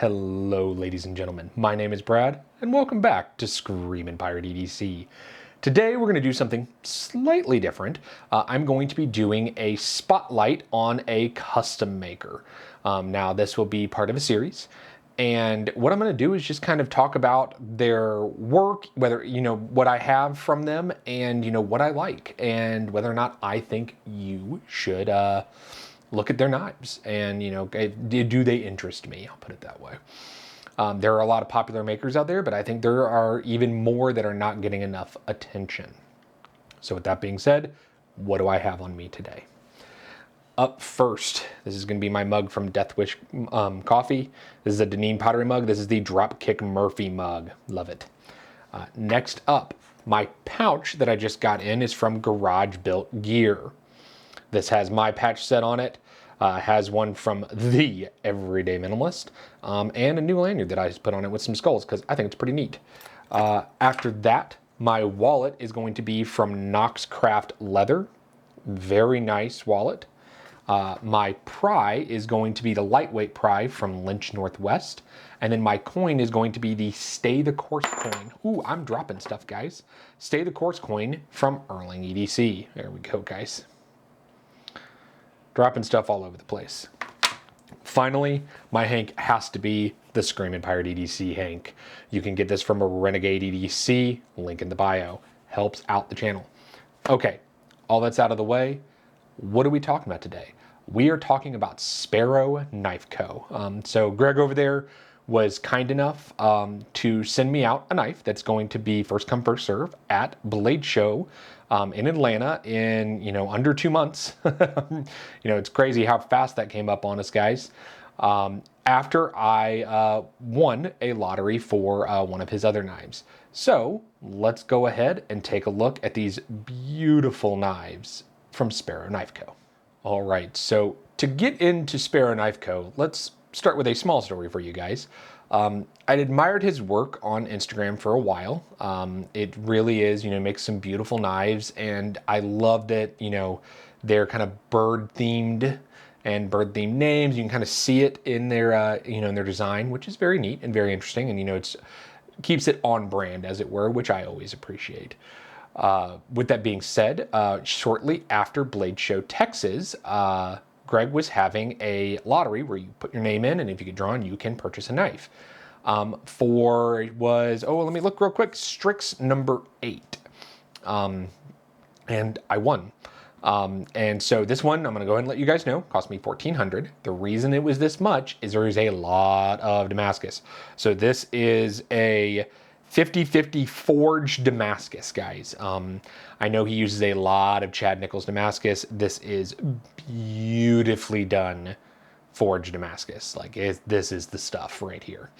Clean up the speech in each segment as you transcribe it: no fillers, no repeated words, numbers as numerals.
Hello, ladies and gentlemen. My name is Brad, and welcome back to Screamin' Pirate EDC. Today, we're going to do something slightly different. I'm going to be doing a spotlight on a custom maker. Now, this will be part of a series, and what I'm going to do is just kind of talk about their work, whether, what I have from them, and, what I like, and whether or not I think you should, look at their knives and, do they interest me? I'll put it that way. There are a lot of popular makers out there, but I think there are even more that are not getting enough attention. So with that being said, what do I have on me today? Up first, this is going to be my mug from Deathwish Coffee. This is a Deneen pottery mug. This is the Dropkick Murphy mug. Love it. Next up, my pouch that I just got in is from Garage Built Gear. This has my patch set on it, has one from the Everyday Minimalist, and a new lanyard that I just put on it with some skulls because I think it's pretty neat. After that, my wallet is going to be from Knoxcraft Leather. Very nice wallet. My pry is going to be the lightweight pry from Lynch Northwest. And then my coin is going to be the Stay the Course coin. Ooh, I'm dropping stuff, guys. Stay the Course coin from Erling EDC. There we go, guys. Dropping stuff all over the place. Finally, my Hank has to be the Screamin' Pirate EDC Hank. You can get this from a Renegade EDC, link in the bio. Helps out the channel. Okay, all that's out of the way. What are we talking about today? We are talking about Sparrow Knife Co. So Greg over there was kind enough to send me out a knife that's going to be first come, first serve at Blade Show in Atlanta in, under 2 months. It's crazy how fast that came up on us, guys. After I won a lottery for one of his other knives. So let's go ahead and take a look at these beautiful knives from Sparrow Knife Co. All right, so to get into Sparrow Knife Co., let's start with a small story for you guys. I'd admired his work on Instagram for a while. It really is, makes some beautiful knives, and I love that, they're kind of bird-themed and bird-themed names. You can kind of see it in their, in their design, which is very neat and very interesting, and, it's keeps it on brand, as it were, which I always appreciate. With that being said, shortly after Blade Show Texas, Greg was having a lottery where you put your name in, and if you get drawn, you can purchase a knife. Let me look real quick, Strix number 8. And I won. And so this one, I'm going to go ahead and let you guys know, cost me $1,400. The reason it was this much is there is a lot of Damascus. So this is a 50/50 forged Damascus, guys. I know he uses a lot of Chad Nichols Damascus. This is beautifully done forged Damascus. This is the stuff right here.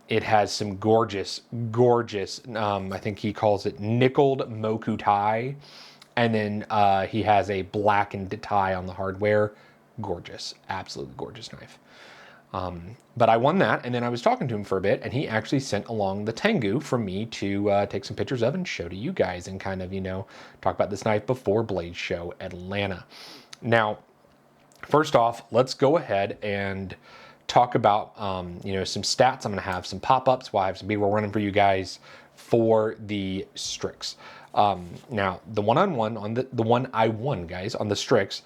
It has some gorgeous, I think he calls it nickeled Moku tie. And then he has a blackened tie on the hardware. Gorgeous, absolutely gorgeous knife. But I won that, and then I was talking to him for a bit, and he actually sent along the Tengu for me to take some pictures of and show to you guys and kind of, talk about this knife before Blade Show Atlanta. Now, first off, let's go ahead and talk about, some stats. I'm going to have some pop-ups while I have some B-roll running for you guys for the Strix. Now, the one I won, guys, on the Strix,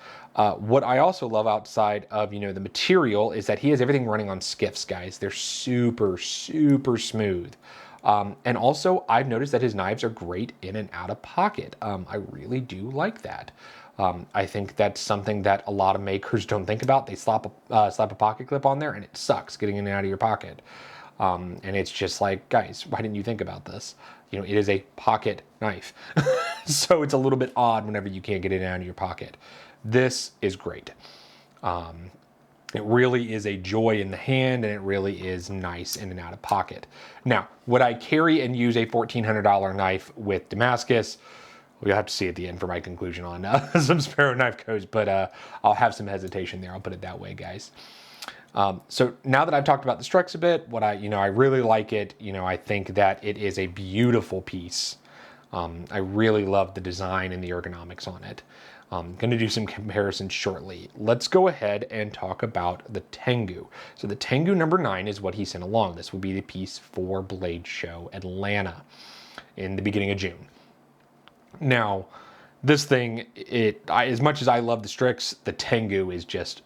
what I also love outside of, the material is that he has everything running on skiffs, guys. They're super, super smooth. And also, I've noticed that his knives are great in and out of pocket. I really do like that. I think that's something that a lot of makers don't think about. They slap a pocket clip on there, and it sucks getting in and out of your pocket. And it's just like, guys, why didn't you think about this? It is a pocket knife. So it's a little bit odd whenever you can't get it out of your pocket. This is great. It really is a joy in the hand, and it really is nice in and out of pocket. Now, would I carry and use a $1,400 knife with Damascus? We'll have to see at the end for my conclusion on some Sparrow Knife Co's, but I'll have some hesitation there. I'll put it that way, guys. So now that I've talked about the Strix a bit, I really like it. I think that it is a beautiful piece. I really love the design and the ergonomics on it. I'm going to do some comparisons shortly. Let's go ahead and talk about the Tengu. So the Tengu number 9 is what he sent along. This will be the piece for Blade Show Atlanta in the beginning of June. Now, this thing, as much as I love the Strix, the Tengu is just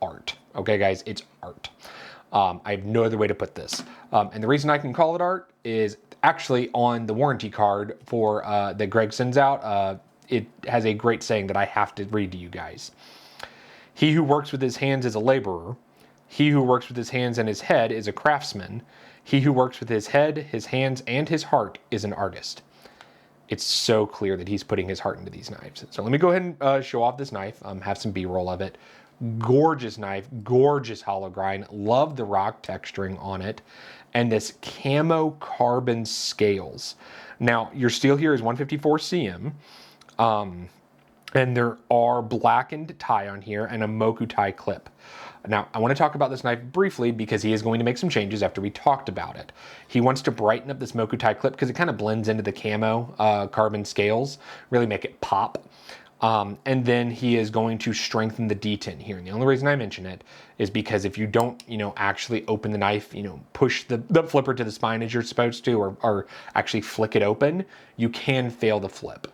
art. Okay, guys, it's art. I have no other way to put this. And the reason I can call it art is actually on the warranty card for that Greg sends out. It has a great saying that I have to read to you guys. He who works with his hands is a laborer. He who works with his hands and his head is a craftsman. He who works with his head, his hands, and his heart is an artist. It's so clear that he's putting his heart into these knives. So let me go ahead and show off this knife. Have some B-roll of it. Gorgeous knife, gorgeous hollow grind. Love the rock texturing on it. And this camo carbon scales. Now, your steel here is 154 cm. And there are blackened tie on here and a Moku tie clip. Now, I want to talk about this knife briefly because he is going to make some changes after we talked about it. He wants to brighten up this Moku tie clip because it kind of blends into the camo carbon scales, really make it pop. And then he is going to strengthen the detent here. And the only reason I mention it is because if you don't, actually open the knife, push the flipper to the spine as you're supposed to, or actually flick it open, you can fail the flip.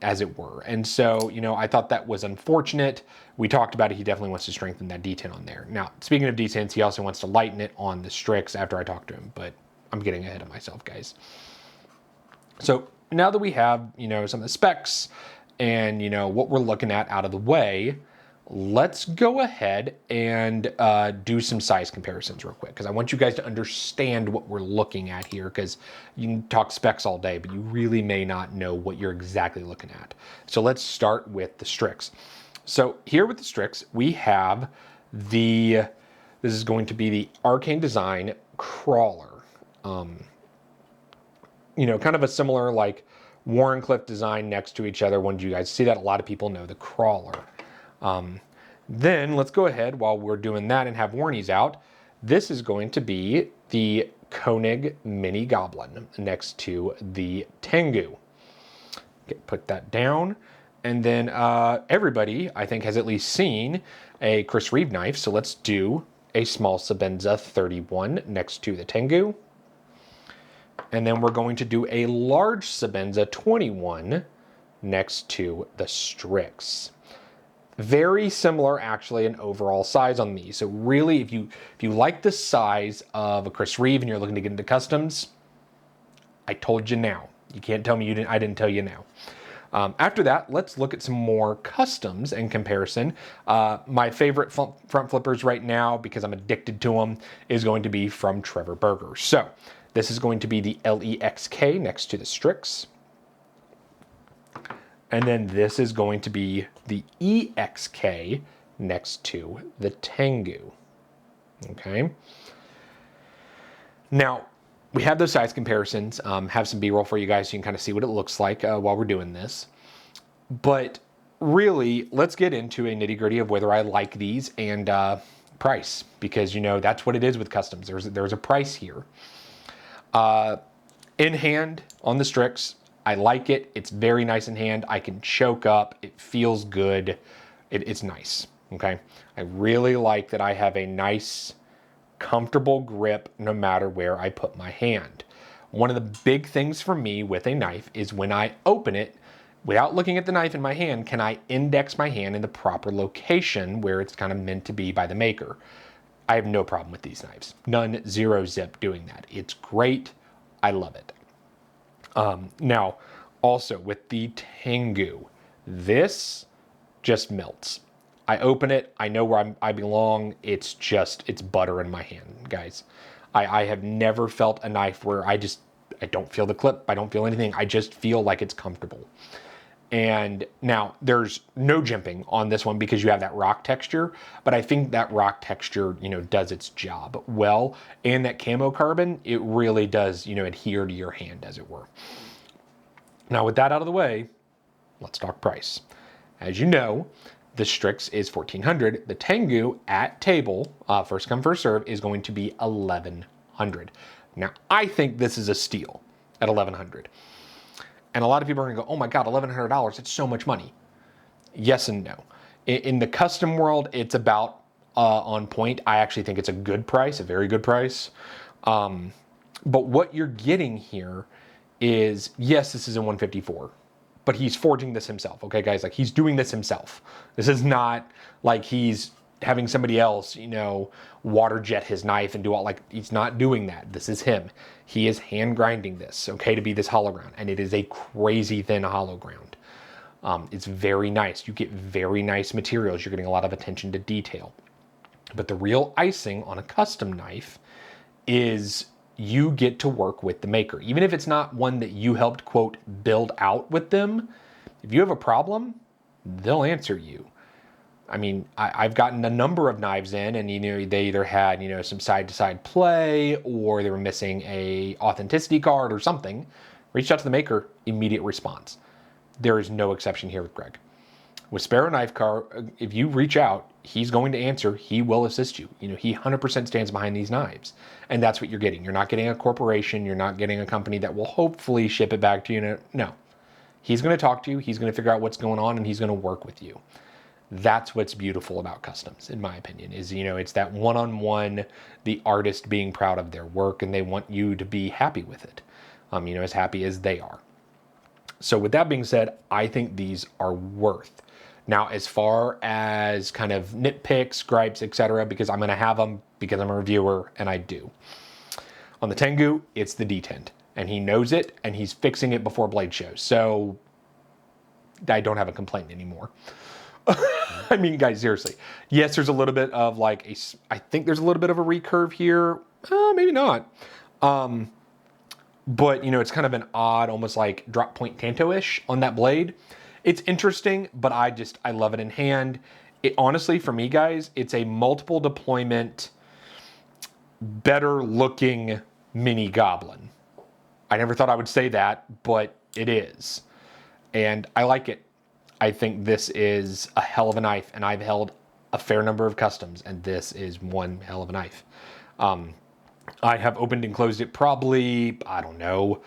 As it were. And so, I thought that was unfortunate. We talked about it. He definitely wants to strengthen that detent on there. Now, speaking of detents, he also wants to lighten it on the Strix after I talked to him, but I'm getting ahead of myself, guys. So now that we have, some of the specs and, what we're looking at out of the way, let's go ahead and do some size comparisons real quick because I want you guys to understand what we're looking at here, because you can talk specs all day, but you really may not know what you're exactly looking at. So let's start with the Strix. So here with the Strix, we have this is going to be the Arcane Design Crawler. Kind of a similar like Warrenclyffe design next to each other. When you guys see that, a lot of people know the Crawler. Then let's go ahead while we're doing that and have warnies out. This is going to be the Koenig Mini Goblin next to the Tengu. Okay, put that down. And then everybody, I think, has at least seen a Chris Reeve knife. So let's do a small Sebenza 31 next to the Tengu. And then we're going to do a large Sebenza 21 next to the Strix. Very similar, actually, in overall size on these. So really, if you like the size of a Chris Reeve and you're looking to get into customs, I told you now. You can't tell me I didn't tell you now. After that, let's look at some more customs and comparison. My favorite front flippers right now, because I'm addicted to them, is going to be from Trevor Berger. So this is going to be the LEXK next to the Strix. And then this is going to be the EXK next to the Tengu. Okay. Now, we have those size comparisons. Have some B-roll for you guys so you can kind of see what it looks like while we're doing this. But really, let's get into a nitty-gritty of whether I like these and price. Because, that's what it is with customs. There's a price here. In hand on the Strix, I like it. It's very nice in hand. I can choke up. It feels good. It's nice. Okay. I really like that I have a nice, comfortable grip no matter where I put my hand. One of the big things for me with a knife is when I open it, without looking at the knife in my hand, can I index my hand in the proper location where it's kind of meant to be by the maker? I have no problem with these knives. None, zero zip doing that. It's great. I love it. Now, also with the Tengu, this just melts. I open it, I know where I belong. It's butter in my hand, guys. I have never felt a knife where I don't feel the clip. I don't feel anything. I just feel like it's comfortable. And now there's no jimping on this one because you have that rock texture, but I think that rock texture, does its job well. And that camo carbon, it really does, adhere to your hand, as it were. Now with that out of the way, let's talk price. As you know, the Strix is $1,400. The Tengu at table, first come, first serve, is going to be $1,100. Now, I think this is a steal at $1,100. And a lot of people are going to go, oh my God, $1,100, it's so much money. Yes and no. In the custom world, it's about on point. I actually think it's a good price, a very good price. But what you're getting here is, yes, this is a 154, but he's forging this himself. Okay, guys, like he's doing this himself. This is not like he's having somebody else, water jet his knife and do all, like, he's not doing that. This is him. He is hand grinding this, okay, to be this hollow ground. And it is a crazy thin hollow ground. It's very nice. You get very nice materials. You're getting a lot of attention to detail. But the real icing on a custom knife is you get to work with the maker. Even if it's not one that you helped, quote, build out with them, if you have a problem, they'll answer you. I mean, I've gotten a number of knives in and, they either had, some side-to-side play or they were missing a authenticity card or something. Reached out to the maker, immediate response. There is no exception here with Greg. With Sparrow Knife Car, if you reach out, he's going to answer. He will assist you. He 100% stands behind these knives. And that's what you're getting. You're not getting a corporation. You're not getting a company that will hopefully ship it back to you. No. He's going to talk to you. He's going to figure out what's going on, and he's going to work with you. That's what's beautiful about customs, in my opinion, is, it's that one-on-one, the artist being proud of their work, and they want you to be happy with it, as happy as they are. So with that being said, I think these are worth. Now, as far as kind of nitpicks, gripes, etc., because I'm going to have them because I'm a reviewer, and I do. On the Tengu, it's the detent, and he knows it, and he's fixing it before blade shows. So I don't have a complaint anymore. I mean, guys, seriously. Yes, there's a little bit of I think there's a little bit of a recurve here. Maybe not. But, it's kind of an odd, almost like drop point tanto-ish on that blade. It's interesting, but I love it in hand. It honestly, for me, guys, it's a multiple deployment, better looking mini goblin. I never thought I would say that, but it is. And I like it. I think this is a hell of a knife, and I've held a fair number of customs, and this is one hell of a knife. I have opened and closed it probably, I don't know,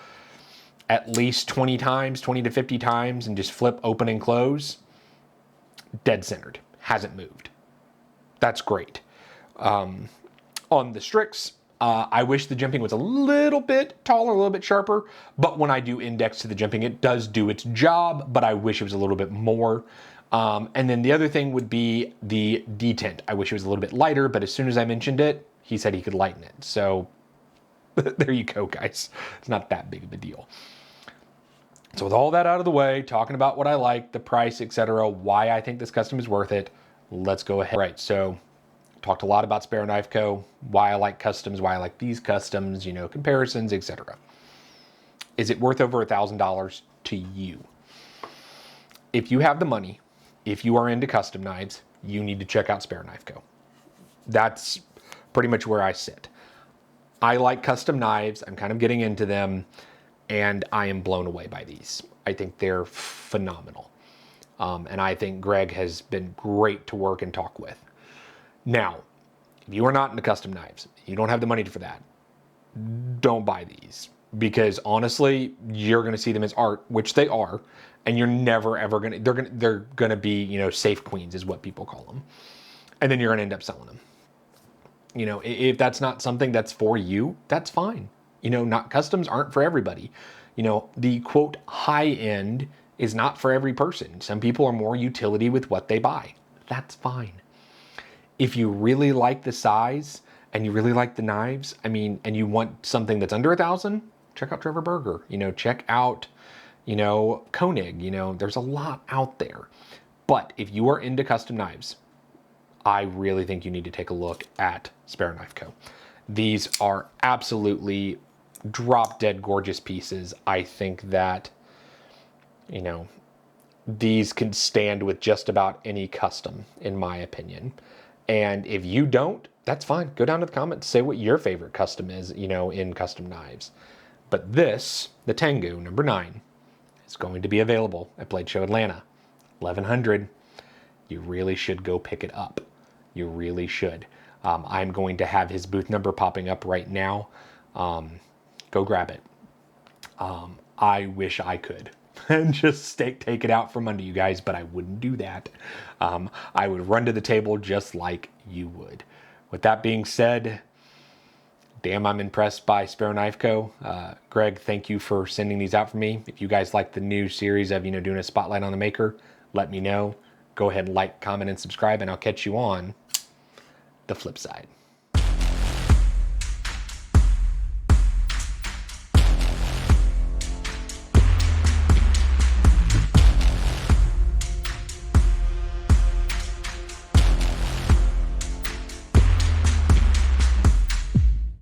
at least 20 times, 20 to 50 times, and just flip, open, and close. Dead centered. Hasn't moved. That's great. On the Strix, I wish the jimping was a little bit taller, a little bit sharper, but when I do index to the jimping, it does do its job, but I wish it was a little bit more. And then the other thing would be the detent. I wish it was a little bit lighter, but as soon as I mentioned it, he said he could lighten it. So there you go, guys. It's not that big of a deal. So with all that out of the way, talking about what I like, the price, etc., why I think this custom is worth it, let's go ahead. Right, so talked a lot about Sparrow Knife Co., why I like customs, why I like these customs, comparisons, etc. Is it worth over $1,000 to you? If you have the money, if you are into custom knives, you need to check out Sparrow Knife Co. That's pretty much where I sit. I like custom knives. I'm kind of getting into them, and I am blown away by these. I think they're phenomenal. And I think Greg has been great to work and talk with. Now, if you are not into custom knives, you don't have the money for that, don't buy these. Because honestly, you're going to see them as art, which they are, and you're never ever going to, they're going to be, safe queens is what people call them. And then you're going to end up selling them. If that's not something that's for you, that's fine. Not customs aren't for everybody. The quote high end is not for every person. Some people are more utility with what they buy. That's fine. If you really like the size and you really like the knives, and you want something that's under $1,000, check out Trevor Berger. Check out, Koenig. There's a lot out there. But if you are into custom knives, I really think you need to take a look at Sparrow Knife Co. These are absolutely drop dead gorgeous pieces. I think that, these can stand with just about any custom, in my opinion. And if you don't, that's fine. Go down to the comments, say what your favorite custom is, in custom knives. But this, the Tengu number 9, is going to be available at Blade Show Atlanta, 1100. You really should go pick it up. You really should. I'm going to have his booth number popping up right now. Go grab it. I wish I could. And just take it out from under you guys, but I wouldn't do that. I would run to the table just like you would. With that being said, damn, I'm impressed by Sparrow Knife Co. Greg, thank you for sending these out for me. If you guys like the new series of, doing a spotlight on the maker, let me know. Go ahead and like, comment, and subscribe, and I'll catch you on the flip side.